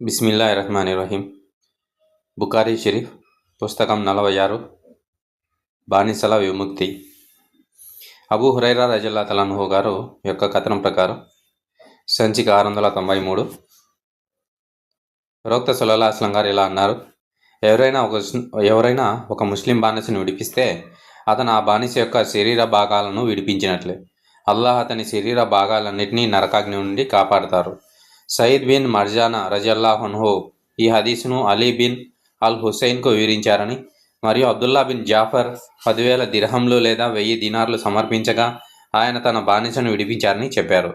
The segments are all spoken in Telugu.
బిస్మిల్లాహిర్రహ్మానిర్రహీం. బుఖారీ షరీఫ్ పుస్తకం 46 బానిసల విముక్తి. అబూ హురైరా రజియల్లాహు తఆలా అన్హు గారు యొక్క కథనం ప్రకారం సంచిక 693 ప్రవక్త సల్లల్లాహు అలైహి వసల్లం గారు ఇలా అన్నారు: ఎవరైనా ఒక ముస్లిం బానిసను విడిపిస్తే అతను ఆ బానిస యొక్క శరీర భాగాలను విడిపించినట్లే. అల్లాహ్ అతని శరీర భాగాలన్నింటినీ నరకాగ్ని నుండి కాపాడతారు. సయీద్ బిన్ మర్జానా రజియల్లాహు అన్హు ఈ హదీసును అలీ బిన్ అల్ హుసైన్కు వివరించారని మరియు అబ్దుల్లా బిన్ జాఫర్ 10,000 దిర్హంలు లేదా 1000 దీనార్లు సమర్పించగా ఆయన తన బానిసను విడిపించారని చెప్పారు.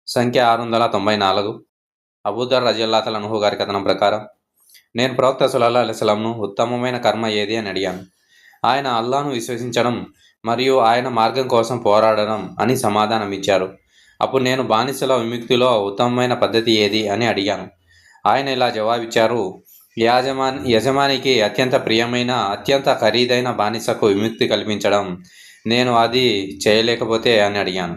సంఖ్య 694 అబూదర్ రజియల్లాహు తఆలా అన్హు గారి కథనం ప్రకారం నేను ప్రవక్త సల్లల్లాహు అలైహి వసల్లంను ఉత్తమమైన కర్మ ఏది అని అడిగాను. ఆయన అల్లాహ్ను విశ్వసించడం మరియు ఆయన మార్గం కోసం పోరాడడం అని సమాధానం ఇచ్చారు. అప్పుడు నేను బానిసల విముక్తిలో ఉత్తమమైన పద్ధతి ఏది అని అడిగాను. ఆయన ఇలా జవాబిచ్చారు: యజమానికి అత్యంత ప్రియమైన అత్యంత ఖరీదైన బానిసకు విముక్తి కల్పించడం. నేను అది చేయలేకపోతే అని అడిగాను.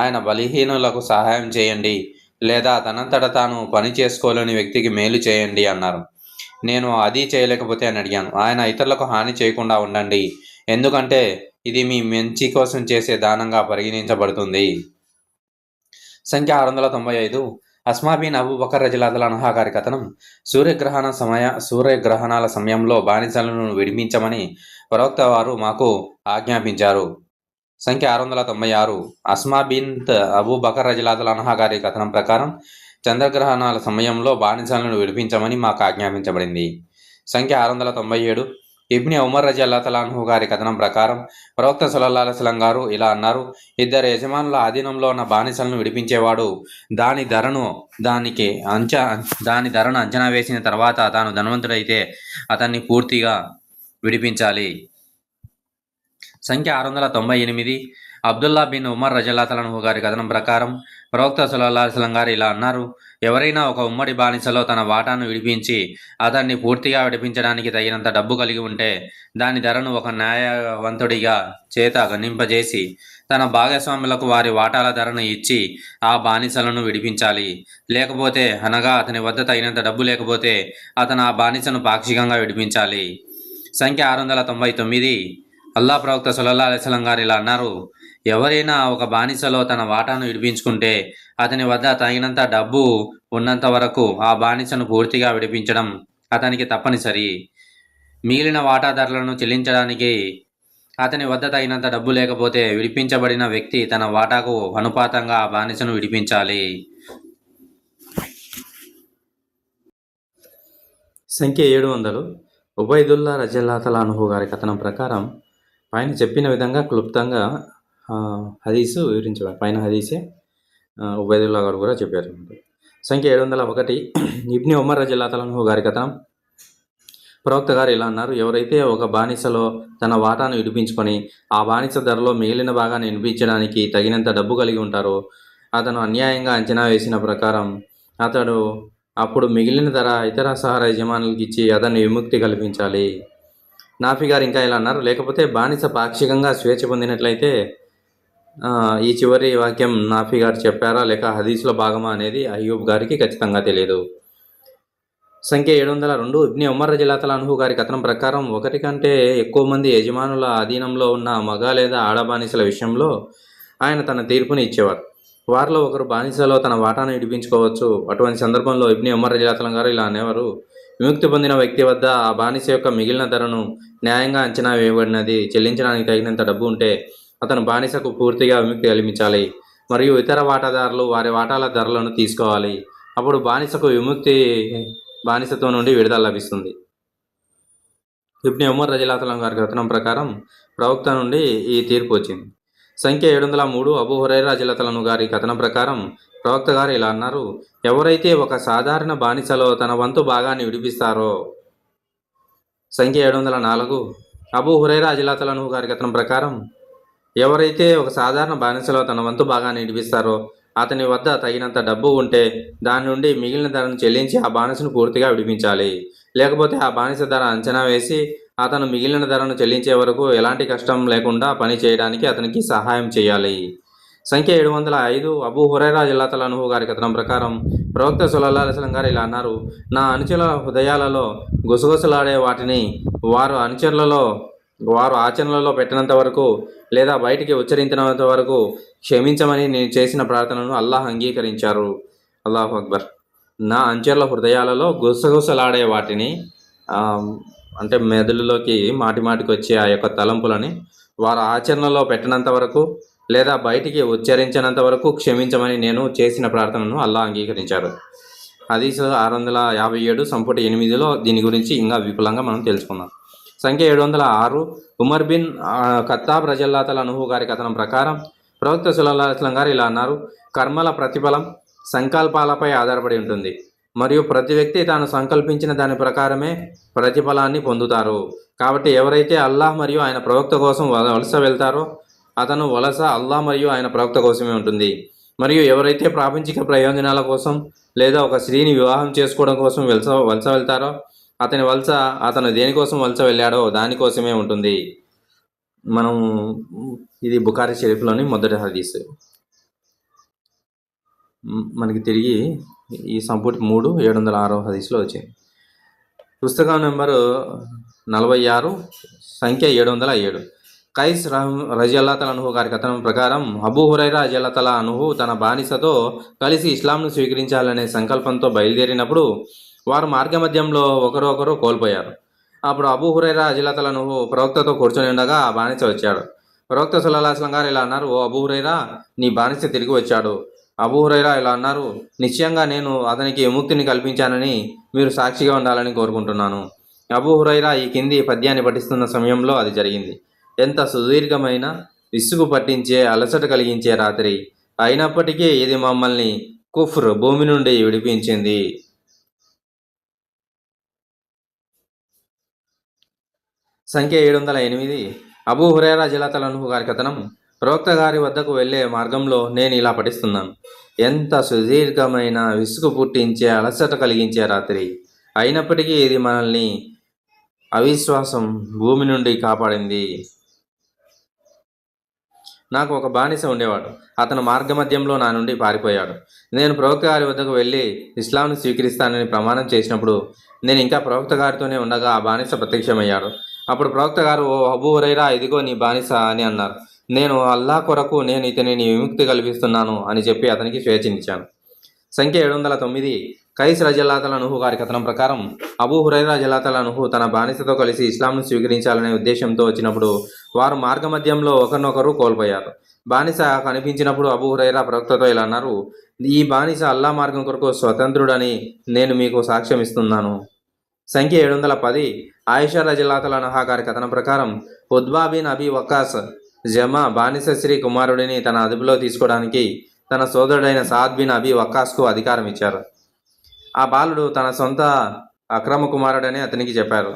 ఆయన బలహీనులకు సహాయం చేయండి లేదా తనంతట తాను పని చేసుకోలేని వ్యక్తికి మేలు చేయండి అన్నారు. నేను అది చేయలేకపోతే అని అడిగాను. ఆయన ఇతరులకు హాని చేయకుండా ఉండండి, ఎందుకంటే ఇది మీ మంచి కోసం చేసే దానంగా పరిగణించబడుతుంది. సంఖ్య 695 అస్మా బిన్ అబూ బకర్ రజియల్లాహు అన్హా గారి కథనం సూర్యగ్రహణాల సమయంలో బానిసలను విడిపించమని ప్రవక్త వారు మాకు ఆజ్ఞాపించారు. సంఖ్య 696 అస్మా బిన్ అబూ బకర్ రజియల్లాహు అన్హా గారి కథనం ప్రకారం చంద్రగ్రహణాల సమయంలో బానిసలను విడిపించమని మాకు ఆజ్ఞాపించబడింది. సంఖ్య 697 ఇబ్ని ఉమర్ రజియల్లాహు తఆలా అన్హు గారి కథనం ప్రకారం ప్రవక్త సల్లల్లాహు అలైహి వసల్లం గారు ఇలా అన్నారు: ఇద్దరు యజమానుల ఆధీనంలో ఉన్న బానిసలను విడిపించేవాడు దాని ధరను అంచనా వేసిన తర్వాత తాను ధనవంతుడైతే అతన్ని పూర్తిగా విడిపించాలి. సంఖ్య 698 అబ్దుల్లా బిన్ ఉమర్ రజియల్లాహు తఆలా అన్హు గారి కథనం ప్రకారం ప్రవక్త సల్లల్లాహు అలైహి వసల్లం గారు ఇలా అన్నారు: ఎవరైనా ఒక ఉమ్మడి బానిసలో తన వాటాను విడిపించి అతన్ని పూర్తిగా విడిపించడానికి తగినంత డబ్బు కలిగి ఉంటే దాని ధరను ఒక న్యాయవంతుడిగా చేత గణింపజేసి తన భాగస్వాములకు వారి వాటాల ధరను ఇచ్చి ఆ బానిసలను విడిపించాలి. లేకపోతే అనగా అతని వద్ద తగినంత డబ్బు లేకపోతే అతను ఆ బానిసను పాక్షికంగా విడిపించాలి. సంఖ్య 699 అల్లాహ్ ప్రవక్త సల్లల్లాహు అలైహి వసల్లం గారు ఇలా అన్నారు: ఎవరైనా ఒక బానిసలో తన వాటాను విడిపించుకుంటే అతని వద్ద తగినంత డబ్బు ఉన్నంత వరకు ఆ బానిసను పూర్తిగా విడిపించడం అతనికి తప్పనిసరి. మిగిలిన వాటాదారులను చెల్లించడానికి అతని వద్ద తగినంత డబ్బు లేకపోతే విడిపించబడిన వ్యక్తి తన వాటాకు అనుపాతంగా ఆ బానిసను విడిపించాలి. సంఖ్య 700 ఉబైదుల్లా రజియల్లాహు తఆలా అన్హు గారి కథనం ప్రకారం పైన చెప్పిన విధంగా క్లుప్తంగా హదీసు వివరించడం. పైన హదీసే ఉబైదుల్లా గారు కూడా చెప్పారు. సంఖ్య 701 ఇబ్ని ఉమర్ రజియల్లాహు తఆలా అన్హు గారి కథనం ప్రవక్త గారు ఇలా అన్నారు: ఎవరైతే ఒక బానిసలో తన వాటాను విడిపించుకొని ఆ బానిస ధరలో మిగిలిన భాగాన్ని వినిపించడానికి తగినంత డబ్బు కలిగి ఉంటారో అతను అన్యాయంగా అంచనా వేసిన ప్రకారం అతడు అప్పుడు మిగిలిన ధర ఇతర సహార యజమానులకు ఇచ్చి అతన్ని విముక్తి కల్పించాలి. నాఫీ గారు ఇంకా ఇలా అన్నారు: లేకపోతే బానిస పాక్షికంగా స్వేచ్ఛ పొందినట్లయితే ఈ చివరి వాక్యం నాఫీ గారు చెప్పారా లేక హదీసులో భాగమా అనేది అయ్యూబ్ గారికి ఖచ్చితంగా తెలియదు. సంఖ్య 702 ఇబ్ని ఉమర్ రజియల్లాహు తఆలా అన్హు గారి కథనం ప్రకారం ఒకటి కంటే ఎక్కువ మంది యజమానుల అధీనంలో ఉన్న మగ లేదా ఆడ బానిసల విషయంలో ఆయన తన తీర్పుని ఇచ్చేవారు. వారిలో ఒకరు బానిసలో తన వాటాను విడిపించుకోవచ్చు. అటువంటి సందర్భంలో ఇబ్ని ఉమర్ రజియల్లాహు తఆలా గారు ఇలా అనేవారు: విముక్తి పొందిన వ్యక్తి వద్ద ఆ బానిస యొక్క మిగిలిన ధరను న్యాయంగా అంచనా వేయబడినది చెల్లించడానికి తగినంత డబ్బు ఉంటే అతను బానిసకు పూర్తిగా విముక్తి కల్పించాలి మరియు ఇతర వాటాదారులు వారి వాటాల ధరలను తీసుకోవాలి. అప్పుడు బానిసకు విముక్తి బానిసతో నుండి విడుదల లభిస్తుంది. ఇబ్ని ఉమర్ రజియల్లాహు తఆలా గారి కథనం ప్రకారం ప్రవక్త నుండి ఈ తీర్పు వచ్చింది. సంఖ్య 703 అబూ హురైరా రజియల్లాహు తఆలా గారి కథనం ప్రకారం ప్రవక్త గారు ఇలా అన్నారు: ఎవరైతే ఒక సాధారణ బానిసలో తన వంతు భాగాన్ని విడిపిస్తారో. సంఖ్య 704 అబూ హురైరా రజియల్లాహు తఆలా గారి కథనం ప్రకారం ఎవరైతే ఒక సాధారణ బానిసలో తన వంతు భాగాన్ని విడిపిస్తారో అతని వద్ద తగినంత డబ్బు ఉంటే దాని నుండి మిగిలిన ధరను చెల్లించి ఆ బానిసను పూర్తిగా విడిపించాలి. లేకపోతే ఆ బానిస ధర అంచనా వేసి అతను మిగిలిన ధరను చెల్లించే వరకు ఎలాంటి కష్టం లేకుండా పని చేయడానికి అతనికి సహాయం చేయాలి. సంఖ్య 705 అబూ హురైరా రలియల్లాహు అన్హు గారి కథనం ప్రకారం ప్రవక్త సల్లల్లాహు అలైహి వసల్లం గారు ఇలా అన్నారు, నా అనుచరుల హృదయాలలో గుసగుసలాడే వాటిని వారు ఆచరణలో పెట్టినంత వరకు లేదా బయటికి ఉచ్చరించినంత వరకు క్షమించమని నేను చేసిన ప్రార్థనను అల్లాహ్ అంగీకరించారు. అల్లాహు అక్బర్. నా అనుచరుల హృదయాలలో గుసగుసలాడే వాటిని అంటే మెదడులోకి మాటిమాటికి వచ్చే ఆ యొక్క తలంపులని వారు ఆచరణలో పెట్టినంత వరకు లేదా బయటికి ఉచ్చరించినంత వరకు క్షమించమని నేను చేసిన ప్రార్థనను అల్లాహ్ అంగీకరించారు. హదీస్ 657 సంపుటి 8లో దీని గురించి ఇంకా విపులంగా మనం తెలుసుకుందాం. సంఖ్య 706 ఉమర్ బిన్ ఖత్తాబ్ రలియల్లాహు అన్హు గారి కథనం ప్రకారం ప్రవక్త సల్లల్లాహు అలైహి వసల్లం గారు ఇలా అన్నారు, కర్మల ప్రతిఫలం సంకల్పాలపై ఆధారపడి ఉంటుంది మరియు ప్రతి వ్యక్తి తాను సంకల్పించిన దాని ప్రకారమే ప్రతిఫలాన్ని పొందుతారు. కాబట్టి ఎవరైతే అల్లాహ్ మరియు ఆయన ప్రవక్త కోసం వలస వెళ్తారో అతను వలస అల్లాహ్ మరియు ఆయన ప్రవక్త కోసమే ఉంటుంది. మరియు ఎవరైతే ప్రాపంచిక ప్రయోజనాల కోసం లేదా ఒక స్త్రీని వివాహం చేసుకోవడం కోసం వలస వెళ్తారో అతను దేనికోసం వలస వెళ్ళాడో దానికోసమే ఉంటుంది. మనం ఇది బుఖారీ షరీఫ్లోని మొదటి హదీస్. మనకి తిరిగి ఈ సంపుటి 3 706 హదీస్లో వచ్చింది. పుస్తకం నెంబరు 46 సంఖ్య 707 కైస్ రలియల్లాహు అన్హు గారి కథనం ప్రకారం అబూ హురైరా రలియల్లాహు అన్హు తన బానిసతో కలిసి ఇస్లాంను స్వీకరించాలనే సంకల్పంతో బయలుదేరినప్పుడు వారు మార్గమధ్యంలో ఒకరొకరు కోల్పోయారు. అప్పుడు అబూ హురైరా రలియల్లాహు అన్హు ప్రవక్తతో కూర్చొని ఉండగా ఆ బానిస వచ్చాడు. ప్రవక్త సల్లల్లాహు అలైహి వసల్లం గారు ఇలా అన్నారు, ఓ అబూ హురైరా, నీ బానిస తిరిగి వచ్చాడు. అబూ హురైరా ఇలా అన్నారు, నిశ్చయంగా నేను అతనికి విముక్తిని కల్పించానని మీరు సాక్షిగా ఉండాలని కోరుకుంటున్నాను. అబూ హురైరా ఈ కింది పద్యాన్ని పఠిస్తున్న సమయంలో అది జరిగింది. ఎంత సుదీర్ఘమైన, విసుగు పట్టించే, అలసట కలిగించే రాత్రి అయినప్పటికీ ఇది మమ్మల్ని కుఫ్ర్ భూమి నుండి విడిపించింది. సంఖ్య 708 అబూ హురైరా రలియల్లాహు అన్హు గారి కథనం ప్రవక్త గారి వద్దకు వెళ్ళే మార్గంలో నేను ఇలా పఠిస్తున్నాను, ఎంత సుదీర్ఘమైన, విసుగు పుట్టించే, అలసట కలిగించే రాత్రి అయినప్పటికీ ఇది మనల్ని అవిశ్వాసం భూమి నుండి కాపాడింది. నాకు ఒక బానిస ఉండేవాడు. అతను మార్గమధ్యంలో నా నుండి పారిపోయాడు. నేను ప్రవక్త గారి వద్దకు వెళ్ళి ఇస్లాంను స్వీకరిస్తానని ప్రమాణం చేసినప్పుడు నేను ఇంకా ప్రవక్త గారితోనే ఉండగా ఆ బానిస ప్రత్యక్షమయ్యాడు. అప్పుడు ప్రవక్త గారు, ఓ అబూ హురైరా, ఇదిగో నీ బానిస అని అన్నారు. నేను అల్లాహ్ కొరకు నేను ఇతనిని విముక్తి కల్పిస్తున్నాను అని చెప్పి అతనికి స్వేచ్ఛనిచ్చాను. సంఖ్య 709 కైస్ రలియల్లాహు అన్హు గారి కథనం ప్రకారం అబూ హురైరా రలియల్లాహు అన్హు తన బానిసతో కలిసి ఇస్లాంను స్వీకరించాలనే ఉద్దేశంతో వచ్చినప్పుడు వారు మార్గమధ్యంలో ఒకరినొకరు కోల్పోయారు. బానిస కనిపించినప్పుడు అబూ హురైరా ప్రవక్తతో ఇలా అన్నారు, ఈ బానిస అల్లాహ్ మార్గం కొరకు స్వతంత్రుడని నేను మీకు సాక్ష్యం ఇస్తున్నాను. సంఖ్య 710 ఆయిషా రలియల్లాహు అన్హా గారి కథనం ప్రకారం ఉద్బా బిన్ అబీ వక్కాస్ జమా బానిస శ్రీ కుమారుడిని తన అదుపులో తీసుకోవడానికి తన సోదరుడైన సాద్ బిన్ అబీ వక్కాస్కు అధికారం ఇచ్చారు. ఆ బాలుడు తన సొంత అక్రమ కుమారుడని అతనికి చెప్పారు.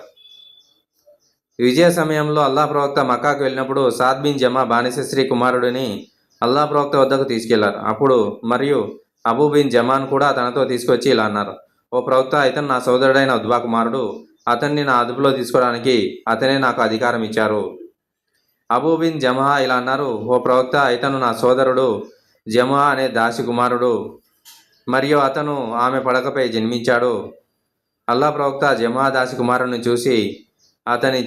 విజయ సమయంలో అల్లాహ్ ప్రవక్త మక్కాకు వెళ్ళినప్పుడు సాద్ బిన్ జమా బానిస శ్రీ కుమారుడిని అల్లాహ్ ప్రవక్త వద్దకు తీసుకెళ్లారు. అప్పుడు మరియు అబూ బిన్ జమాన్ కూడా తనతో తీసుకొచ్చి ఇలా అన్నారు, ఓ ప్రవక్త, ఇతను నా సోదరుడైన ఉద్బా కుమారుడు. అతన్ని నా అదుపులో తీసుకోవడానికి అతనే నాకు అధికారం ఇచ్చారు. అబూ బిన్ జమా ఇలా అన్నారు, ఓ ప్రవక్త, ఇతను నా సోదరుడు జమా అనే దాసి కుమారుడు మరియు అతను ఆమె పడకపై జన్మించాడు. అల్లాహ్ ప్రవక్త జమా దాసి కుమారుడిని చూసి అతని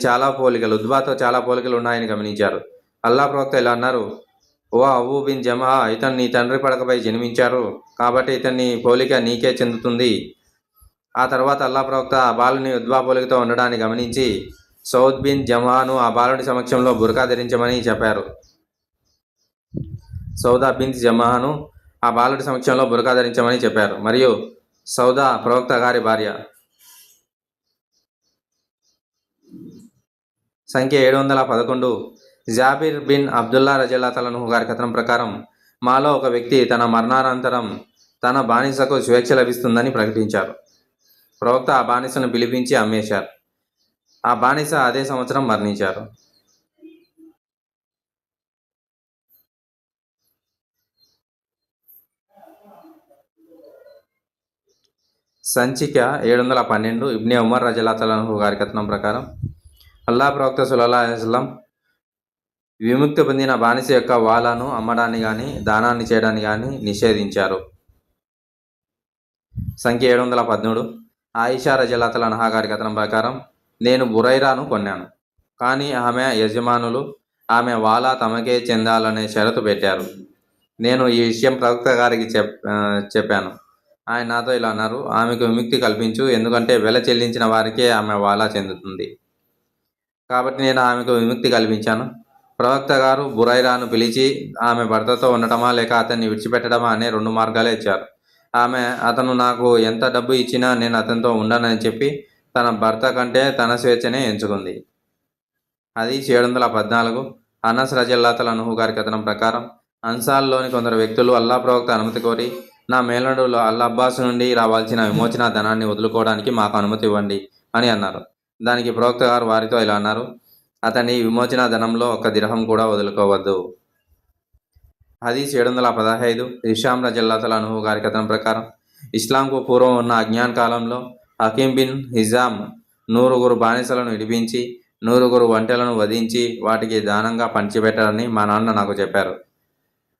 ఉద్బాతో చాలా పోలికలు ఉన్నాయని గమనించారు. అల్లాహ్ ప్రవక్త ఇలా అన్నారు, ఓ అబూ బిన్ జమా, ఇతను నీ తండ్రి పడకపై జన్మించారు కాబట్టి ఇతని పోలిక నీకే చెందుతుంది. ఆ తర్వాత అల్లాహ్ ప్రవక్త ఆ బాలుని ఉద్బా పోలికతో ఉండడాన్ని గమనించి సౌద్ బిన్ జమాను ఆ బాలుడి సమక్షంలో బురకా ధరించమని చెప్పారు. సౌదా బిన్ జమాను ఆ బాలుడి సమక్షంలో బురకా ధరించమని చెప్పారు. మరియు సౌదా ప్రవక్త గారి భార్య. సంఖ్య 711 జాబిర్ బిన్ అబ్దుల్లా రలియల్లాహు అన్హు గారి కథనం ప్రకారం మాలో ఒక వ్యక్తి తన మరణానంతరం తన బానిసకు స్వేచ్ఛ లభిస్తుందని ప్రకటించారు. ప్రవక్త ఆ బానిసను పిలిపించి అమ్మేశారు. ఆ బానిస అదే సంవత్సరం మరణించారు. సంచిక 712 ఇబ్నే ఉమర్ రలియల్లాహు అన్హు గారి కథనం ప్రకారం అల్లాహ్ ప్రవక్త సల్లల్లాహు అలైహి వసల్లం విముక్తి పొందిన బానిస యొక్క వాలాను అమ్మడాన్ని కానీ దానాన్ని చేయడాన్ని కానీ నిషేధించారు. సంఖ్య 713. ఆయిషా రజల్లాహు అన్హా గారి కథనం ప్రకారం నేను బురైరాను కొన్నాను, కానీ ఆమె యజమానులు ఆమె వాలా తమకే చెందాలనే షరతు పెట్టారు. నేను ఈ విషయం ప్రవక్త గారికి చెప్పాను. ఆయన నాతో ఇలా అన్నారు, ఆమెకు విముక్తి కల్పించు, ఎందుకంటే వెల చెల్లించిన వారికే ఆమె వాలా చెందుతుంది. కాబట్టి నేను ఆమెకు విముక్తి కల్పించాను. ప్రవక్త గారు బురైరాను పిలిచి ఆమె భర్తతో ఉండటమా లేక అతన్ని విడిచిపెట్టడమా అనే 2 మార్గాలే ఇచ్చారు. ఆమె అతను నాకు ఎంత డబ్బు ఇచ్చినా నేను అతనితో ఉండనని చెప్పి తన భర్త కంటే తన స్వేచ్ఛనే ఎంచుకుంది. హదీస్ 714. అనస్ రజల్లాహు అన్హు గారి కథనం ప్రకారం అన్సార్లోని కొందరు వ్యక్తులు అల్లా ప్రవక్త అనుమతి కోరి, నా మేనడులో అల్లా అబ్బాస్ నుండి రావాల్సిన విమోచన ధనాన్ని వదులుకోవడానికి మాకు అనుమతి ఇవ్వండి అని అన్నారు. దానికి ప్రవక్త గారు వారితో ఇలా అన్నారు, అతని విమోచన ధనంలో 1 దిర్హం కూడా వదులుకోవద్దు. హదీస్ 715. హిషామ్ రజల్లాహు అన్హు గారి కథనం ప్రకారం ఇస్లాంకు పూర్వం ఉన్న అజ్ఞాన కాలంలో హకీం బిన్ హిజామ్ 100 బానిసలను విడిపించి 100 ఒంటెలను వధించి వాటికి దానంగా పంచిపెట్టారని మా నాన్న నాకు చెప్పారు.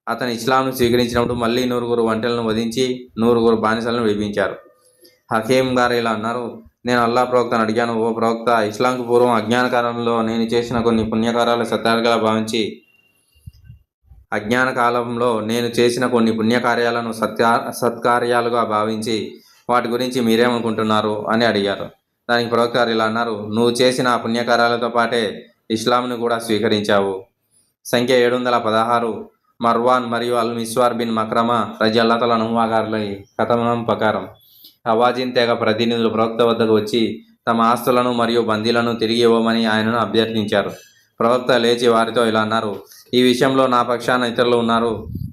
అతను ఇస్లాంను స్వీకరించినప్పుడు మళ్ళీ 100 ఒంటెలను వధించి 100 బానిసలను విడిపించారు. హకీం గారు ఇలా అన్నారు, నేను అల్లా ప్రవక్తను అడిగాను, ఓ ప్రవక్త, ఇస్లాంకు పూర్వం అజ్ఞాన కాలంలో నేను చేసిన కొన్ని పుణ్యకార్యాలు సత్కార్యాలుగా భావించి వాటి గురించి మీరేమనుకుంటున్నారు అని అడిగారు. దానికి ప్రవక్త గారు ఇలా అన్నారు, నువ్వు చేసిన ఆ పుణ్యకార్యాలతో పాటే ఇస్లాంను కూడా స్వీకరించావు. సంఖ్య 716. మర్వాన్ మరియు అల్ మిస్వార్ బిన్ మక్రమా రజల్లాహు అన్హు గారి కథనం ప్రకారం హవాజిన్ తెగ ప్రతినిధులు ప్రవక్త వద్దకు వచ్చి తమ ఆస్తులను మరియు బందీలను తిరిగి ఇవ్వమని ఆయనను అభ్యర్థించారు. ప్రవక్త లేచి వారితో ఇలా అన్నారు, ఈ విషయంలో నా పక్షాన ఇతరులు ఉన్నారు.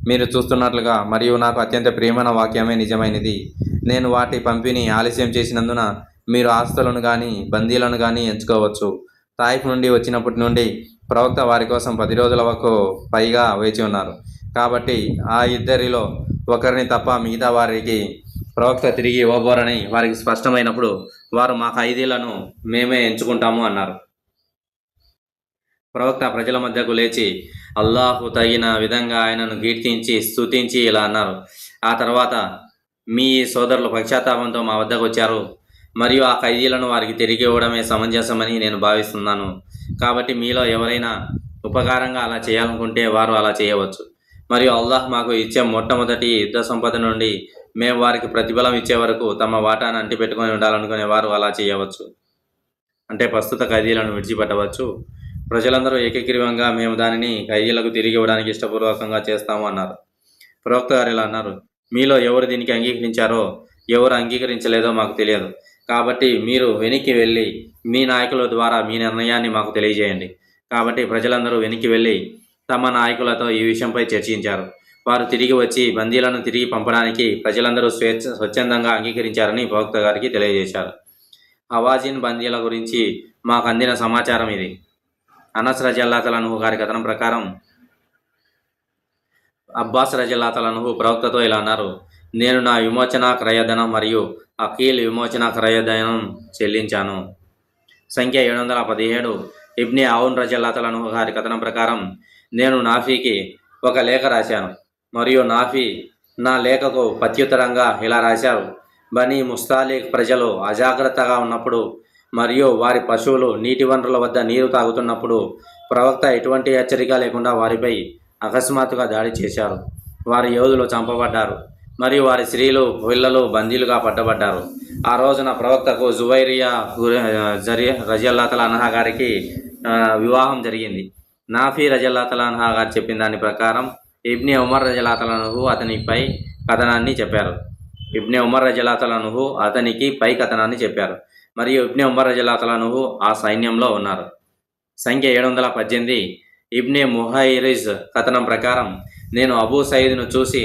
మీరు చూస్తున్నట్లుగా మరియు నాకు అత్యంత ప్రియమైన వాక్యమే నిజమైనది. నేను వాటి పంపిణీ ఆలస్యం చేసినందున మీరు ఆస్తులను కానీ బందీలను కానీ ఎంచుకోవచ్చు. తాయిఫ్ నుండి వచ్చినప్పటి నుండి ప్రవక్త వారి కోసం 10 రోజులకు పైగా వేచి ఉన్నారు. కాబట్టి ఆ ఇద్దరిలో ఒకరిని తప్ప మిగతా వారికి ప్రవక్త తిరిగి ఇవ్వబోరని వారికి స్పష్టమైనప్పుడు వారు మా ఖైదీలను మేమే ఎంచుకుంటాము అన్నారు. ప్రవక్త ప్రజల మధ్యకు లేచి అల్లాహు తగిన విధంగా ఆయనను కీర్తించి స్తుతించి ఇలా అన్నారు, ఆ తర్వాత మీ సోదరులు పశ్చాత్తాపంతో మా వద్దకు వచ్చారు మరియు ఆ ఖైదీలను వారికి తిరిగి ఇవ్వడమే సమంజసమని నేను భావిస్తున్నాను. కాబట్టి మీలో ఎవరైనా ఉపకారంగా అలా చేయాలనుకుంటే వారు అలా చేయవచ్చు. మరియు అల్లాహ్ మాకు ఇచ్చే మొట్టమొదటి యుద్ధ సంపద నుండి మేము వారికి ప్రతిఫలం ఇచ్చే వరకు తమ వాటాను అంటిపెట్టుకొని ఉండాలనుకునే వారు అలా చేయవచ్చు. అంటే ప్రస్తుత ఖైదీలను విడిచిపెట్టవచ్చు. ప్రజలందరూ ఏకగ్రీవంగా మేము దానిని ఖైదీలకు తిరిగి ఇవ్వడానికి ఇష్టపూర్వకంగా చేస్తాము అన్నారు. ప్రవక్త గారు ఇలా అన్నారు, మీలో ఎవరు దీనికి అంగీకరించారో ఎవరు అంగీకరించలేదో మాకు తెలియదు. కాబట్టి మీరు వెనక్కి వెళ్ళి మీ నాయకుల ద్వారా మీ నిర్ణయాన్ని మాకు తెలియజేయండి. కాబట్టి ప్రజలందరూ వెనక్కి వెళ్ళి తమ నాయకులతో ఈ విషయంపై చర్చించారు. వారు తిరిగి వచ్చి బందీలను తిరిగి పంపడానికి ప్రజలందరూ స్వచ్ఛందంగా అంగీకరించారని ప్రవక్త గారికి తెలియజేశారు. హవాజిన్ బందీల గురించి మాకు అందిన సమాచారం ఇది. అనస్ రజల్లాహు అన్హు గారి కథనం ప్రకారం అబ్బాస్ రజల్లాహు అన్హు ప్రవక్తతో ఇలా అన్నారు, నేను నా విమోచన క్రయధనం మరియు అఖీల్ విమోచన క్రయధనం చెల్లించాను. సంఖ్య 717. ఇబ్నే అవున్ రజల్లాహు అన్హు గారి కథనం ప్రకారం నేను నాఫీకి ఒక లేఖ రాశాను మరియు నాఫీ నా లేఖకు ప్రత్యుత్తరంగా ఇలా రాశారు, బనీ ముస్తాలిక్ ప్రజలు అజాగ్రత్తగా ఉన్నప్పుడు మరియు వారి పశువులు నీటి వనరుల వద్ద నీరు తాగుతున్నప్పుడు ప్రవక్త ఎటువంటి హెచ్చరిక లేకుండా వారిపై అకస్మాత్తుగా దాడి చేశారు. వారి యోధులు చంపబడ్డారు మరియు వారి స్త్రీలు పిల్లలు బందీలుగా పట్టబడ్డారు. ఆ రోజున ప్రవక్తకు జువైరియా రజల్లాహు అన్హా గారికి వివాహం జరిగింది. నాఫీ రజల్లాహు అన్హా గారు చెప్పిన దాని ప్రకారం ఇబ్నే ఉమర్ రజల్లాహు అన్హు అతనిపై కథనాన్ని చెప్పారు. ఇబ్నే ఉమర్ రజల్లాహు అన్హు అతనికి పై కథనాన్ని చెప్పారు మరియు ఇబ్నే ఉమర్ రజల్లాహు అన్హు ఆ సైన్యంలో ఉన్నారు. సంఖ్య 718. ఇబ్నే ముహైరిజ్ కథనం ప్రకారం నేను అబూ సయీద్ను చూసి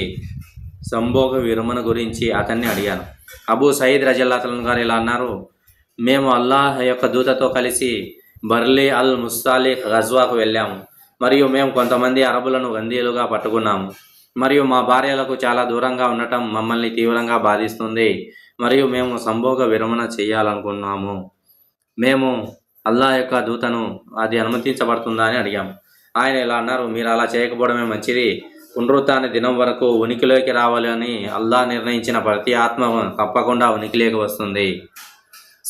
సంభోగ విరమణ గురించి అతన్ని అడిగాను. అబూ సయీద్ రజల్లాహు అన్హు గారు ఇలా అన్నారు, మేము అల్లాహ్ యొక్క దూతతో కలిసి బర్లీ అల్ ముస్తాలిక్ గజ్వాకు వెళ్ళాము మరియు మేము కొంతమంది అరబులను బందీలుగా పట్టుకున్నాము మరియు మా భార్యలకు చాలా దూరంగా ఉండటం మమ్మల్ని తీవ్రంగా బాధిస్తుంది మరియు మేము సంభోగ విరమణ చేయాలనుకున్నాము. మేము అల్లాహ్ యొక్క దూతను అది అనుమతించబడుతుందా అని అడిగాము. ఆయన ఇలా అన్నారు, మీరు అలా చేయకపోవడమే మంచిది. పునరుత్థాన దినం వరకు ఉనికిలోకి రావాలని అల్లా నిర్ణయించిన ప్రతి ఆత్మ తప్పకుండా ఉనికిలోకి వస్తుంది.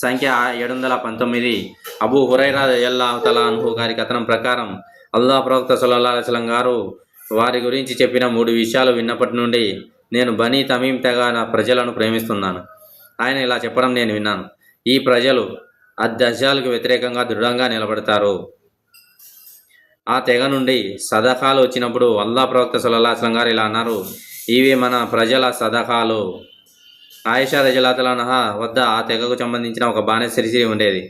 సంఖ్య 719. అబూ హురైరా రలియల్లాహు తఆలా అన్హు గారి కథనం ప్రకారం అల్లాహ్ ప్రవక్త సల్లల్లాహు అలైహి వసల్లం గారు వారి గురించి చెప్పిన 3 విషయాలు విన్నప్పటి నుండి నేను బనీ తమీం తెగ ప్రజలను ప్రేమిస్తున్నాను. ఆయన ఇలా చెప్పడం నేను విన్నాను. ఈ ప్రజలు అద్-దజ్జాల్కు వ్యతిరేకంగా దృఢంగా నిలబడతారు. ఆ తెగ నుండి సదకాలు వచ్చినప్పుడు అల్లాహ్ ప్రవక్త సల్లల్లాహు అలైహి వసల్లం గారు ఇలా అన్నారు, ఇవి మన ప్రజల సదకాలు. ఆయిషా రలియల్లాహు తఆలా అన్హా వద్ద ఆ తెగకు సంబంధించిన ఒక బానిస స్త్రీ ఉండేది.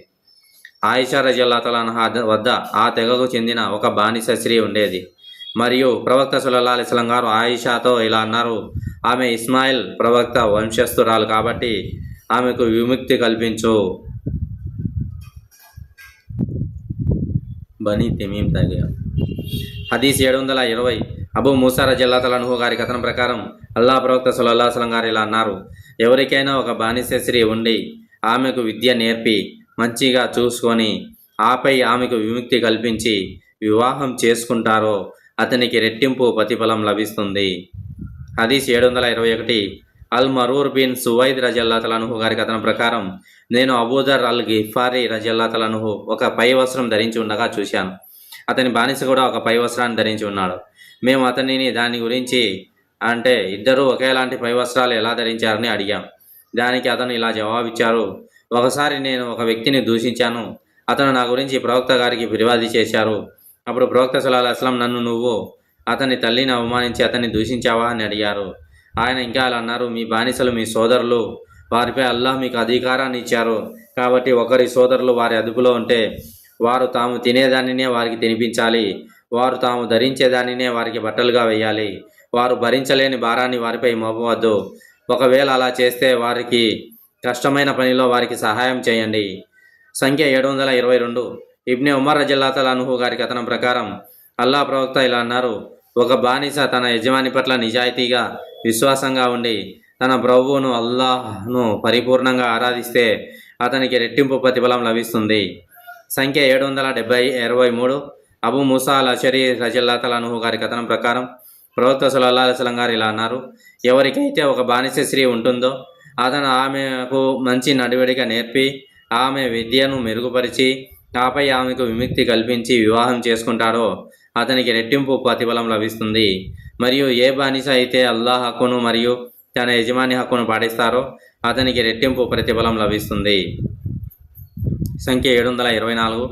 ఆయిషా రలియల్లాహు తఆలా అన్హా వద్ద ఆ తెగకు చెందిన ఒక బానిస స్త్రీ ఉండేది. మరియు ప్రవక్త సల్లల్లాహు అలైహి వసల్లం గారు ఆయిషాతో ఇలా అన్నారు, ఆమె ఇస్మాయిల్ ప్రవక్త వంశస్థురాలు కాబట్టి ఆమెకు విముక్తి కల్పించు. బనీ తమీం తెగ. హదీస్ 720. అబూ మూసా రలియల్లాహు తఆలా అన్హు గారి కథనం ప్రకారం అల్లాహ్ ప్రవక్త సల్లల్లాహు అలైహి వసల్లం గారు ఇలా అన్నారు, ఎవరికైనా ఒక బానిస స్త్రీ ఉండి ఆమెకు విద్య నేర్పి మంచిగా చూసుకొని ఆపై ఆమెకు విముక్తి కల్పించి వివాహం చేసుకుంటారో అతనికి రెట్టింపు ప్రతిఫలం లభిస్తుంది. హదీస్ 721. అల్ మరూర్ బిన్ సువైద్ రలియల్లాహు తఆలా అన్హు గారి కథనం ప్రకారం నేను అబూదర్ అల్ గిఫారీ రలియల్లాహు తఆలా అన్హు ఒక పై వస్త్రం ధరించి ఉండగా చూశాను. అతని బానిస కూడా ఒక పై వస్త్రాన్ని ధరించి ఉన్నాడు. మేము అతనిని దాని గురించి అంటే ఇద్దరూ ఒకేలాంటి పై వస్త్రాలు ఎలా ధరించారని అడిగాం. దానికి అతను ఇలా జవాబిచ్చారు, ఒకసారి నేను ఒక వ్యక్తిని దూషించాను. అతను నా గురించి ప్రవక్త గారికి ఫిర్యాదు చేశారు. అప్పుడు ప్రవక్త సల్లల్లాహు అలైహి వసల్లం నన్ను నువ్వు అతని తల్లిని అవమానించి అతన్ని దూషించావా అని అడిగారు. ఆయన ఇంకా అలా అన్నారు, మీ బానిసలు మీ సోదరులు, వారిపై అల్లాహ్ మీకు అధికారాన్ని ఇచ్చారు. కాబట్టి ఒకరి సోదరులు వారి అదుపులో ఉంటే వారు తాము తినేదానినే వారికి తినిపించాలి. వారు తాము ధరించేదానినే వారికి బట్టలుగా వేయాలి. వారు భరించలేని భారాన్ని వారిపై మోపవద్దు. ఒకవేళ అలా చేస్తే వారికి కష్టమైన పనిలో వారికి సహాయం చేయండి. సంఖ్య 722. ఇబ్నే ఉమర్ రలియల్లాహు తఆలా అన్హు గారి కథనం ప్రకారం అల్లాహ్ ప్రవక్త ఇలా అన్నారు, ఒక బానిస తన యజమాని పట్ల నిజాయితీగా విశ్వాసంగా ఉండి తన ప్రభువును అల్లాహ్ను పరిపూర్ణంగా ఆరాధిస్తే అతనికి రెట్టింపు ప్రతిఫలం లభిస్తుంది. సంఖ్య 723. అబూ మూసా అల్ అషరీ రలియల్లాహు తఆలా అన్హు గారి కథనం ప్రకారం ప్రవక్త సల్లల్లాహు అలైహి వసల్లం గారు ఇలా అన్నారు, ఎవరికైతే ఒక బానిస స్త్రీ ఉంటుందో అతను ఆమెకు మంచి నడవడిక నేర్పి ఆమె విద్యను మెరుగుపరిచి ఆపై ఆమెకు విముక్తి కల్పించి వివాహం చేసుకుంటాడో అతనికి రెట్టింపు ప్రతిఫలం లభిస్తుంది. మరియు ఏ బానిస అయితే అల్లాహ్ హక్కును మరియు తన యజమాని హక్కును పాటిస్తారో అతనికి రెట్టింపు ప్రతిఫలం లభిస్తుంది. సంఖ్య 724.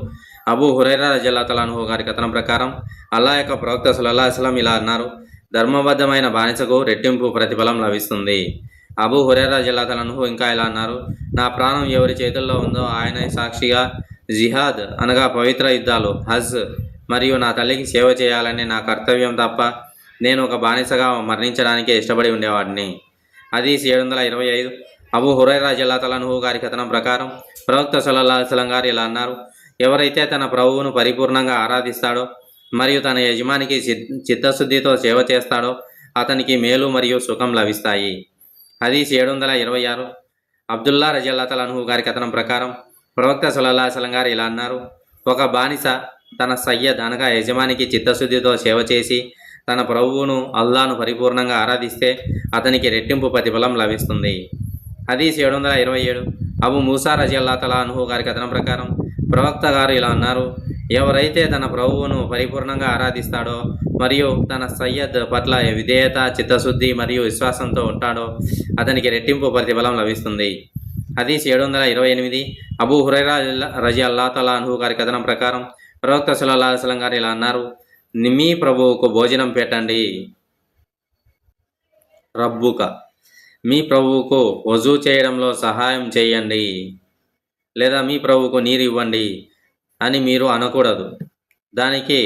అబూ హురైరా రలియల్లాహు తఆలా అన్హు గారి కథనం ప్రకారం అల్లాహ్ యొక్క ప్రవక్త సల్లల్లాహు అలైహి వసల్లం ఇలా అన్నారు, ధర్మబద్ధమైన బానిసకు రెట్టింపు ప్రతిఫలం లభిస్తుంది. అబూ హురైరా రలియల్లాహు తఆలా అన్హు ఇంకా ఇలా అన్నారు, నా ప్రాణం ఎవరి చేతుల్లో ఉందో ఆయన సాక్షిగా జిహాద్ అనగా పవిత్ర యుద్ధాలు, హజ్ మరియు నా తల్లికి సేవ చేయాలని నా కర్తవ్యం తప్ప నేను ఒక బానిసగా మరణించడానికే ఇష్టపడి ఉండేవాడిని. హదీస్ 725. అబూ హురైరా రలియల్లాహు తఆలా అన్హు గారి కథనం ప్రకారం ప్రవక్త సల్లల్లాహు అలైహి వసల్లం గారు ఇలా అన్నారు, ఎవరైతే తన ప్రభువును పరిపూర్ణంగా ఆరాధిస్తాడో మరియు తన యజమానికి చిత్తశుద్ధితో సేవ చేస్తాడో అతనికి మేలు మరియు సుఖం లభిస్తాయి. హదీస్ 726. అబ్దుల్లా రలియల్లాహు తఆలా అన్హు గారి కథనం ప్రకారం ప్రవక్త సల్లల్లాహు అలైహి వసల్లం గారు ఇలా అన్నారు, ఒక బానిస తన సయ్యద్ అనగా యజమానికి చిత్తశుద్ధితో సేవ చేసి తన ప్రభువును అల్లాహ్ను పరిపూర్ణంగా ఆరాధిస్తే అతనికి రెట్టింపు ప్రతిఫలం లభిస్తుంది. హదీస్ 727. అబూ మూసా రలియల్లాహు తఆలా అన్హు గారి కథనం ప్రకారం ప్రవక్త గారు ఇలా అన్నారు, ఎవరైతే తన ప్రభువును పరిపూర్ణంగా ఆరాధిస్తాడో మరియు తన సయ్యద్ పట్ల విధేయత, చిత్తశుద్ధి మరియు విశ్వాసంతో ఉంటాడో అతనికి రెట్టింపు ప్రతిఫలం లభిస్తుంది. హదీస్ 728. అబూ హురైరా రలియల్లాహు తఆలా అన్హు గారి కథనం ప్రకారం ప్రవక్త సల్లల్లాహు అలైహి వసల్లం గారు ఇలా అన్నారు, మీ ప్రభువుకు భోజనం పెట్టండి. రబ్బుక, మీ ప్రభువుకు వజూ చేయడంలో సహాయం చేయండి లేదా మీ ప్రభువుకు నీరు ఇవ్వండి అని మీరు అనకూడదు. దానికి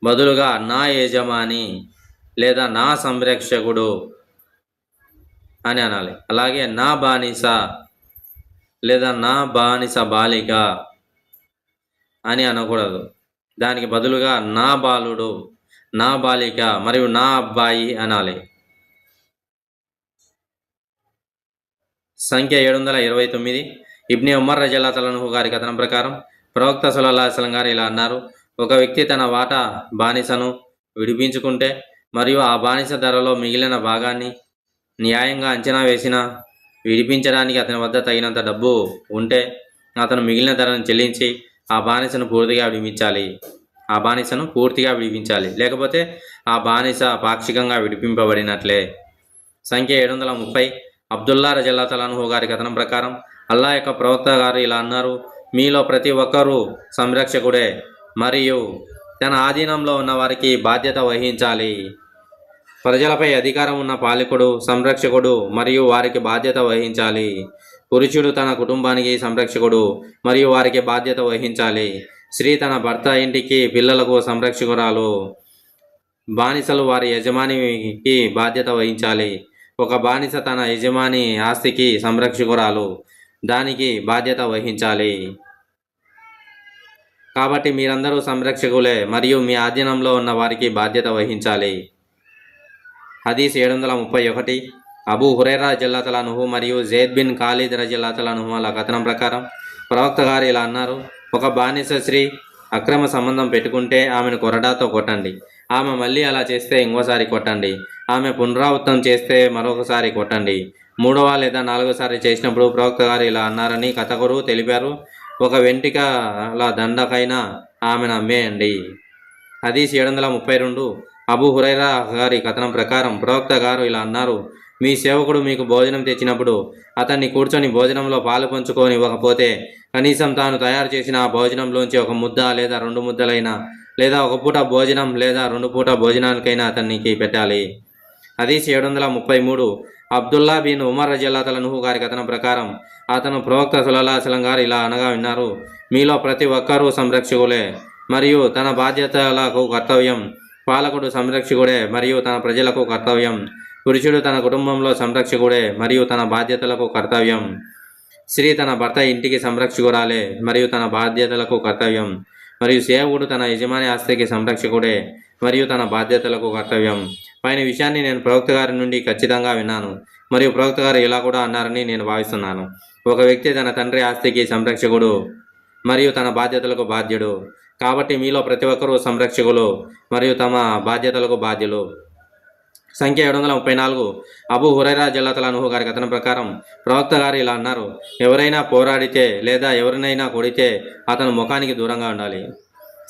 బదులుగా నా యజమాని లేదా నా సంరక్షకుడు అని అనాలి. అలాగే నా బానిస లేదా నా బానిస బాలిక అని అనకూడదు. దానికి బదులుగా నా బాలుడు, నా బాలిక మరియు నా అబ్బాయి అనాలి. సంఖ్య 729. ఇబ్నే ఉమర్ రలియల్లాహు తఆలా అన్హు గారి కథనం ప్రకారం ప్రవక్త సల్లల్లాహు అలైహి వసల్లం గారు ఇలా అన్నారు, ఒక వ్యక్తి తన వాటా బానిసను విడిపించుకుంటే మరియు ఆ బానిస ధరలో మిగిలిన భాగాన్ని న్యాయంగా అంచనా వేసిన విడిపించడానికి అతని వద్ద తగినంత డబ్బు ఉంటే అతను మిగిలిన ధరను చెల్లించి ఆ బానిసను పూర్తిగా విడిపించాలి. లేకపోతే ఆ బానిస పాక్షికంగా విడిపింపబడినట్లే. సంఖ్య 730. అబ్దుల్లా రజల్లాహు అన్హు గారి కథనం ప్రకారం అల్లా యొక్క ప్రవక్త గారు ఇలా అన్నారు: మీలో ప్రతి ఒక్కరూ సంరక్షకుడే మరియు తన ఆధీనంలో ఉన్న వారికి బాధ్యత వహించాలి. ప్రజలపై అధికారం ఉన్న పాలకుడు సంరక్షకుడు మరియు వారికి బాధ్యత వహించాలి. పురుషుడు తన కుటుంబానికి సంరక్షకుడు మరియు వారికి బాధ్యత వహించాలి. స్త్రీ తన భర్త ఇంటికి పిల్లలకు సంరక్షకురాలు. బానిసలు వారి యజమానికి బాధ్యత వహించాలి. ఒక బానిస తన యజమాని ఆస్తికి సంరక్షకురాలు, దానికి బాధ్యత వహించాలి. కాబట్టి మీరందరూ సంరక్షకులే మరియు మీ ఆధీనంలో ఉన్న వారికి బాధ్యత వహించాలి. హదీస్ 731. అబూ హురైరా రజియల్లాహు అన్హు మరియు జైద్ బిన్ ఖాలిద్ రజియల్లాహు అన్హుల కథనం ప్రకారం ప్రవక్త గారు ఇలా అన్నారు: ఒక బానిస స్త్రీ అక్రమ సంబంధం పెట్టుకుంటే ఆమెను కొరడాతో కొట్టండి. ఆమె మళ్ళీ అలా చేస్తే ఇంకోసారి కొట్టండి. ఆమె పునరావృతం చేస్తే మరొకసారి కొట్టండి. 3వ లేదా 4వసారి చేసినప్పుడు ప్రవక్త గారు ఇలా అన్నారని కథకురు తెలిపారు: ఒక వెంట్రుకల దండకైనా ఆమెను అమ్మేయండి. హదీస్ 732. అబూ హురైరా గారి కథనం ప్రకారం ప్రవక్త గారు ఇలా అన్నారు: మీ సేవకుడు మీకు భోజనం తెచ్చినప్పుడు అతన్ని కూర్చొని భోజనంలో పాలు పంచుకొని ఇవ్వకపోతే కనీసం తాను తయారు చేసిన ఆ భోజనంలోంచి ఒక ముద్ద లేదా 2 ముద్దలైనా లేదా ఒక పూట భోజనం లేదా 2 పూట భోజనానికైనా అతనికి పెట్టాలి. హదీస్ 733. అబ్దుల్లా బిన్ ఉమర్ రజియల్లాహు అన్హు గారి కథనం ప్రకారం అతను ప్రవక్త సల్లల్లాహు అలైహి వసల్లం గారు ఇలా అనగా విన్నారు: మీలో ప్రతి ఒక్కరూ సంరక్షకులే మరియు తన బాధ్యతలకు కర్తవ్యం. పాలకుడు సంరక్షకుడే మరియు తన ప్రజలకు కర్తవ్యం. పురుషుడు తన కుటుంబంలో సంరక్షకుడే మరియు తన బాధ్యతలకు కర్తవ్యం. స్త్రీ తన భర్త ఇంటికి సంరక్షకురాలే మరియు తన బాధ్యతలకు కర్తవ్యం. మరియు సేవకుడు తన యజమాని ఆస్తికి సంరక్షకుడే మరియు తన బాధ్యతలకు కర్తవ్యం. పైన విషయాన్ని నేను ప్రవక్త గారి నుండి ఖచ్చితంగా విన్నాను మరియు ప్రవక్త గారు ఇలా కూడా అన్నారని నేను భావిస్తున్నాను: ఒక వ్యక్తి తన తండ్రి ఆస్తికి సంరక్షకుడు మరియు తన బాధ్యతలకు బాధ్యుడు. కాబట్టి మీలో ప్రతి ఒక్కరూ సంరక్షకులు మరియు తమ బాధ్యతలకు బాధ్యులు. సంఖ్య 734. అబూ హురైరా రజియల్లాహు అన్హు గారి కథనం ప్రకారం ప్రవక్త గారు ఇలా అన్నారు: ఎవరైనా పోరాడితే లేదా ఎవరినైనా కొడితే అతను ముఖానికి దూరంగా ఉండాలి.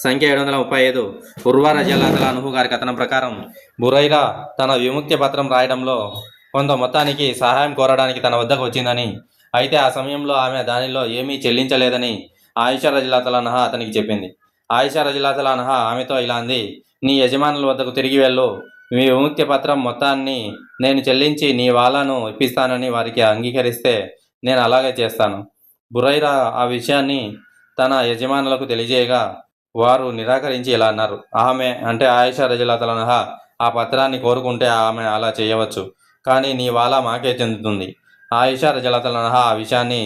సంఖ్య 735. ఉర్వా రజియల్లాహు అన్హు గారి కథనం ప్రకారం బురైరా తన విముక్తి పత్రం రాయడంలో కొంత మొత్తానికి సహాయం కోరడానికి తన వద్దకు వచ్చిందని, అయితే ఆ సమయంలో ఆమె దానిలో ఏమీ చెల్లించలేదని ఆయిషా రజియల్లాహు అన్హా అతనికి చెప్పింది. ఆయిషా రజియల్లాహు అన్హా ఆమెతో ఇలా అంది: నీ యజమానుల వద్దకు తిరిగి వెళ్ళు. మీ విముక్తి పత్రం మొత్తాన్ని నేను చెల్లించి నీ వాలాను ఇప్పిస్తానని వారికి అంగీకరిస్తే నేను అలాగే చేస్తాను. బురైరా ఆ విషయాన్ని తన యజమానులకు తెలియజేయగా వారు నిరాకరించి ఇలా అన్నారు: ఆమె అంటే ఆయిషా రజియల్లాహు అన్హా ఆ పత్రాన్ని కోరుకుంటే ఆమె అలా చేయవచ్చు, కానీ నీ వాలా మాకే చెందుతుంది. ఆయిషా రజియల్లాహు అన్హా ఆ విషయాన్ని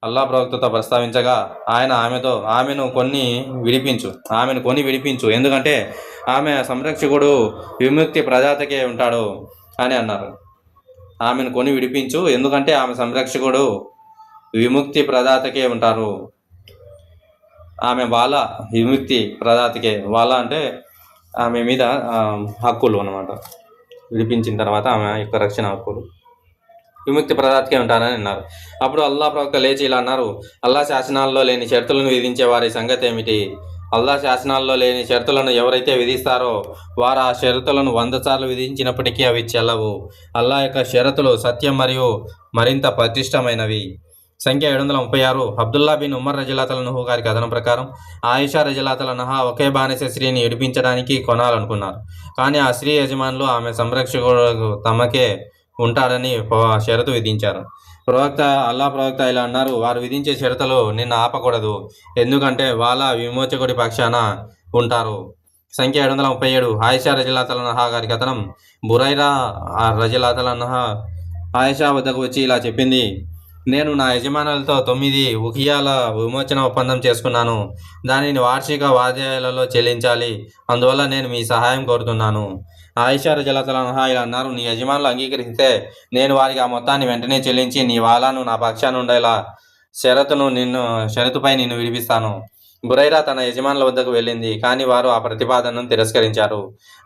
అల్లా ప్రవక్తతో ప్రస్తావించగా ఆయన ఆమెను కొని విడిపించు, ఎందుకంటే ఆమె సంరక్షకుడు విముక్తి ప్రదాతకే ఉంటాడు అని అన్నారు. ఆమెను కొని విడిపించు, ఎందుకంటే ఆమె సంరక్షకుడు విముక్తి ప్రదాతకే ఉంటారు. ఆమె వాలా విముక్తి ప్రదాతకే, వాలా అంటే ఆమె మీద హక్కులు అన్నమాట. విడిపించిన తర్వాత ఆమె యొక్క రక్షణ హక్కులు విముక్తి ప్రదాతకే ఉంటారని అన్నారు. అప్పుడు అల్లా ప్రవక్త లేచి ఇలా అన్నారు: అల్లా శాసనాల్లో లేని షరతులను విధించే వారి సంగతి ఏమిటి? అల్లా శాసనాల్లో లేని షరతులను ఎవరైతే విధిస్తారో వారు ఆ షరతులను 100 సార్లు విధించినప్పటికీ అవి చెల్లవు. అల్లా యొక్క షరతులు సత్యం మరియు మరింత పటిష్టమైనవి. సంఖ్య 736. అబ్దుల్లా బిన్ ఉమర్ రజియల్లాహు అన్హు గారి కథనం ప్రకారం ఆయిషా రజియల్లాహు అన్హా ఒకే బానిస స్త్రీని విడిపించడానికి కొనాలనుకున్నారు, కానీ ఆ స్త్రీ యజమానులు ఆమె సంరక్షకుడు తమకే ఉంటాడని షరతు విధించారు. అల్లా ప్రవక్త ఇలా అన్నారు: వారు విధించే షరతులు నిన్ను ఆపకూడదు, ఎందుకంటే వాళ్ళ విమోచకుడి పక్షాన ఉంటారు. సంఖ్య 737. ఆయిషా రజియల్లాహు అన్హా గారి కథనం. బురైరా రజియల్లాహు అన్హా ఆయిషా వద్దకు వచ్చి ఇలా చెప్పింది: నేను నా యజమానులతో 9 ఉకియాల విమోచన ఒప్పందం చేసుకున్నాను. దానిని వార్షిక వాద్యాలలో చెల్లించాలి. అందువల్ల నేను మీ సహాయం కోరుతున్నాను. ఆయిషా రజియల్లాహు అన్హా ఇలా అన్నారు: నీ యజమానులు అంగీకరిస్తే నేను వారికి ఆ మొత్తాన్ని వెంటనే చెల్లించి నీ వాలాను నా పక్షాన ఉండేలా షరతుపై నిన్ను విడిపిస్తాను. బురైరా తన యజమానుల వద్దకు వెళ్ళింది, కానీ వారు ఆ ప్రతిపాదనను తిరస్కరించారు.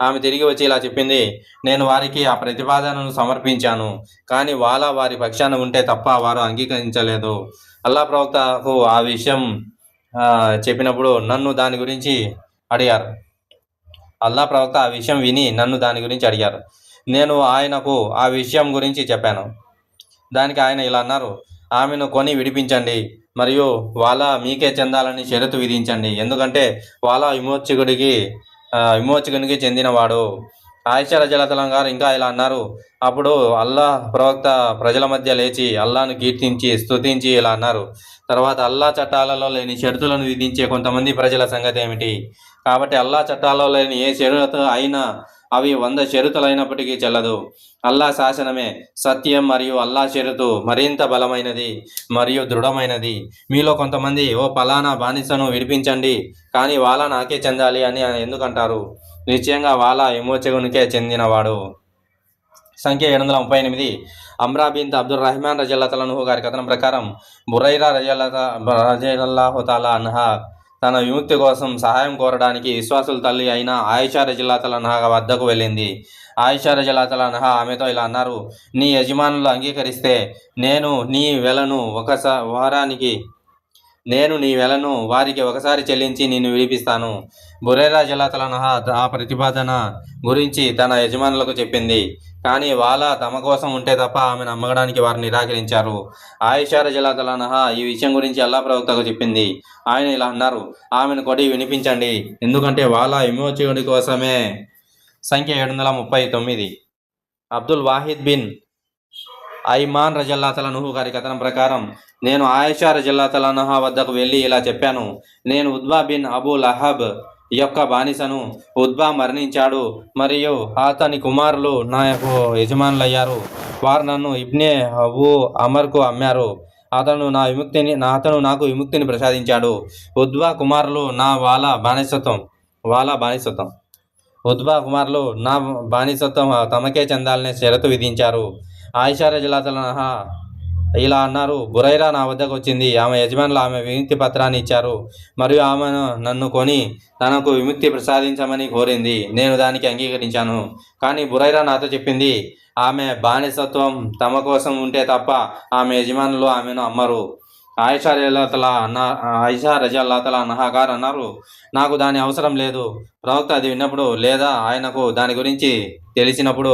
ఆమె తిరిగి వచ్చి ఇలా చెప్పింది, నేను వారికి ఆ ప్రతిపాదనను సమర్పించాను, కానీ వాలా వారి పక్షాన ఉంటే తప్ప వారు అంగీకరించలేదు. అల్లా ప్రవక్తకు ఆ విషయం చెప్పినప్పుడు నన్ను దాని గురించి అడిగారు. అల్లా ప్రవక్త ఆ విషయం విని నన్ను దాని గురించి అడిగారు. నేను ఆయనకు ఆ విషయం గురించి చెప్పాను. దానికి ఆయన ఇలా అన్నారు, ఆమెను కొని విడిపించండి మరియు వాలా మీకే చెందాలని షరతు విధించండి, ఎందుకంటే వాలా విమోచకునికి చెందినవాడు. ఆయిషా రజల్లాహు గారు ఇంకా ఇలా అన్నారు, అప్పుడు అల్లాహ్ ప్రవక్త ప్రజల మధ్య లేచి అల్లాను కీర్తించి స్తుతించి ఇలా అన్నారు, తర్వాత అల్లా చట్టాలలో లేని షరతులను విధించే కొంతమంది ప్రజల సంగతి ఏమిటి? కాబట్టి అల్లా చట్టాలలో లేని ఏ షరతు అయినా అవి 100 షరతులైనప్పటికీ చెల్లదు. అల్లా శాసనమే సత్యం మరియు అల్లా షరతు మరింత బలమైనది మరియు దృఢమైనది. మీలో కొంతమంది ఓ పలానా బానిసను విడిపించండి, కానీ వాలా నాకే చెందాలి అని ఎందుకంటారు? నిశ్చయంగా వాలా విమోచకునికే చెందినవాడు. సంఖ్య 738. అమ్రా బిన్ అబ్దుల్ రహమాన్ రజల్లాహు అన్హు గారి కథనం ప్రకారం బురైరా రజల్లాహు తాలా అన్హా తన విముక్తి కోసం సహాయం కోరడానికి విశ్వాసుల తల్లి అయిన ఆయిషా రజల్లాహు అన్హా వద్దకు వెళ్ళింది. ఆయిషా రజల్లాహు అన్హా ఆమెతో ఇలా అన్నారు, నీ యజమానులు అంగీకరిస్తే నేను నీ వెలను వారికి ఒకసారి చెల్లించి నిన్ను విడిపిస్తాను. బురైరా రజల్లాహు అన్హా ఆ ప్రతిపాదన గురించి తన యజమానులకు చెప్పింది, కానీ వాలా తమ కోసం ఉంటే తప్ప ఆమెను అమ్మడానికి వారు నిరాకరించారు. ఆయిషా రజల్లాహు అన్హా ఈ విషయం గురించి అల్లా ప్రవక్తకు చెప్పింది. ఆయన ఇలా అన్నారు, ఆమెను కొడి వినిపించండి, ఎందుకంటే వాలా విమోచకుడి కోసమే. సంఖ్య 739. అబ్దుల్ వాహిద్ బిన్ ఐమాన్ రజల్లాహు అన్హు గారి కథనం ప్రకారం నేను ఆయిషా రజల్లాహు అన్హా వద్దకు వెళ్ళి ఇలా చెప్పాను, నేను ఉద్బా బిన్ అబూ లహబ్ యొక్క బానిసను. ఉద్బా మరణించాడు మరియు అతని కుమారులు నాకు యజమానులయ్యారు. వారు నన్ను ఇబ్నే అబూ అమర్కు అమ్మారు. అతను నాకు విముక్తిని ప్రసాదించాడు. ఉద్బా కుమారులు నా ఉద్బా కుమారులు నా బానిసత్వం తమకే చెందాలనే షరతు విధించారు. ఆయిషా రజల్లాహు అన్హా ఇలా అన్నారు, బురైరా నా వద్దకు వచ్చింది. ఆమె యజమానులు ఆమె విముక్తి పత్రాన్ని ఇచ్చారు మరియు ఆమెను నన్ను కొని తనకు విముక్తి ప్రసాదించమని కోరింది. నేను దానికి అంగీకరించాను. కానీ బురైరా నాతో చెప్పింది, ఆమె బానిసత్వం తమ కోసం ఉంటే తప్ప ఆమె యజమానులు ఆమెను అమ్మరు. ఆయిషా రజల్లాహు అన్హా గారు అన్నారు, నాకు దాని అవసరం లేదు. ప్రవక్త అది విన్నప్పుడు లేదా ఆయనకు దాని గురించి తెలిసినప్పుడు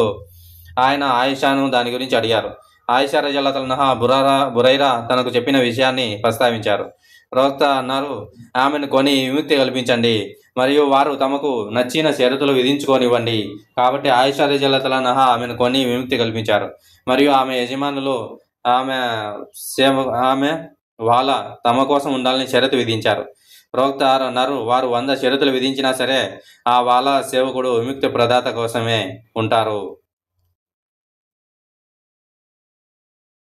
ఆయన ఆయిషాను దాని గురించి అడిగారు. ఆయిషా రజల్లాహు అన్హా బురైరా తనకు చెప్పిన విషయాన్ని ప్రస్తావించారు. ప్రవక్త అన్నారు, ఆమెను కొని విముక్తి కల్పించండి మరియు వారు తమకు నచ్చిన షరతులు విధించుకోనివ్వండి. కాబట్టి ఆయిషా రజల్లాహు అన్హా ఆమెను కొని విముక్తి కల్పించారు మరియు ఆమె యజమానులు ఆమె వాళ్ళ తమ కోసం ఉండాలని షరతు విధించారు. ప్రవక్త అన్నారు, వారు 100 షరతులు విధించినా సరే ఆ వాళ్ళ సేవకుడు విముక్తి ప్రదాత కోసమే ఉంటారు.